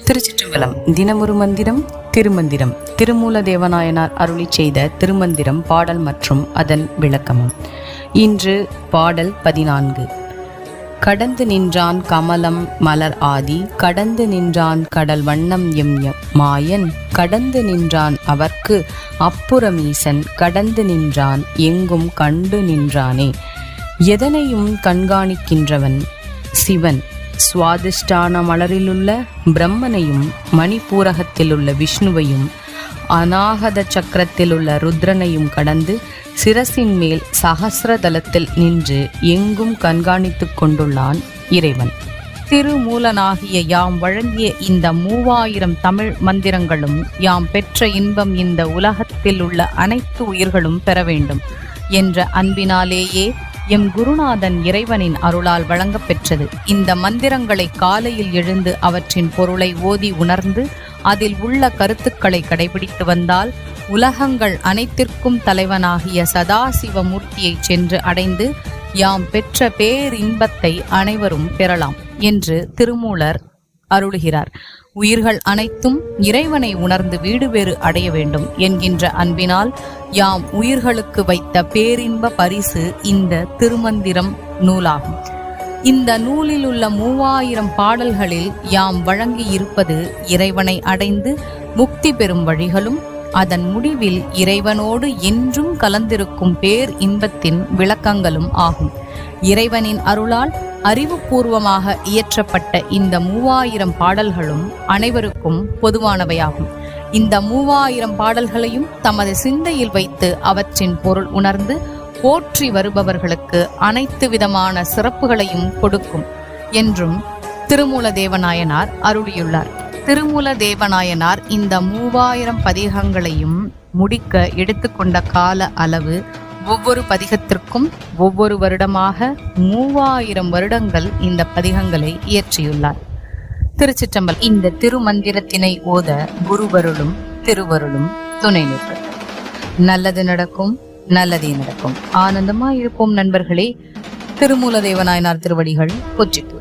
திருச்சிற்றம்பலம். தினமொரு மந்திரம். திருமந்திரம். திருமூல தேவநாயனார் அருளி செய்த திருமந்திரம் பாடல் மற்றும் அதன் விளக்கமும். இன்று பாடல் 14. கடந்து நின்றான் கமலம் மலர் ஆதி, கடந்து நின்றான் கடல் வண்ணம் மாயன், கடந்து நின்றான் அவர்க்கு அப்புறமீசன், கடந்து நின்றான் எங்கும் கண்டு நின்றானே. எதனையும் கண்காணிக்கின்றவன் சிவன், சுவாதிஷ்டான மலரிலுள்ள பிரம்மனையும், மணிப்பூரகத்திலுள்ள விஷ்ணுவையும், அநாகத சக்கரத்திலுள்ள ருத்ரனையும் கடந்து சிரசின் மேல் சகசிரதலத்தில் நின்று எங்கும் கண்காணித்துக் கொண்டுள்ளான் இறைவன். திருமூலனாகிய யாம் வழங்கிய இந்த 3000 தமிழ் மந்திரங்களும் யாம் பெற்ற இன்பம் இந்த உலகத்தில் உள்ள அனைத்து உயிர்களும் பெற வேண்டும் என்ற அன்பினாலேயே எம் குருநாதன் இறைவனின் அருளால் வழங்கப் பெற்றது. இந்த மந்திரங்களை காலையில் எழுந்து அவற்றின் பொருளை ஓதி உணர்ந்து அதில் உள்ள கருத்துக்களை கடைபிடித்து வந்தால் உலகங்கள் அனைத்திற்கும் தலைவனாகிய சதாசிவமூர்த்தியை சென்று அடைந்து யாம் பெற்ற பேரின்பத்தை அனைவரும் பெறலாம் என்று திருமூலர் அருளுகிறார். உயிர்கள் அனைத்தும் இறைவனை உணர்ந்து வீடு பேறு அடைய வேண்டும் என்கின்ற அன்பினால் யாம் உயிர்களுக்கு வைத்த பேரின்ப பரிசு இந்த திருமந்திரம் நூலாகும். இந்த நூலில் உள்ள 3000 பாடல்களில் யாம் வழங்கி இருப்பது இறைவனை அடைந்து முக்தி பெறும் வழிகளும், அதன் முடிவில் இறைவனோடு என்றும் கலந்திருக்கும் பேர் இன்பத்தின் விளக்கங்களும் ஆகும். இறைவனின் அருளால் அறிவுபூர்வமாக இயற்றப்பட்ட இந்த 3000 பாடல்களும் அனைவருக்கும் பொதுவானவையாகும். இந்த 3000 பாடல்களையும் தமது சிந்தையில் வைத்து அவற்றின் பொருள் உணர்ந்து போற்றி வருபவர்களுக்கு அனைத்து விதமான சிறப்புகளையும் கொடுக்கும் என்றும் திருமூல தேவநாயனார் அருளியுள்ளார். திருமூல தேவநாயனார் இந்த 3000 பதிகங்களையும் முடிக்க எடுத்துக்கொண்ட கால அளவு ஒவ்வொரு பதிகத்திற்கும் ஒவ்வொரு வருடமாக 3000 வருடங்கள் இந்த பதிகங்களை இயற்றியுள்ளார். திருச்சிற்றம்பலம். இந்த திருமந்திரத்தினை ஓத குருவருளும் திருவருளும் துணை நிற்கும். நல்லது நடக்கும், நல்லதே நடக்கும். ஆனந்தமாய் இருப்போம் நண்பர்களே. திருமூல தேவநாயனார் திருவடிகள் போற்றிட்டு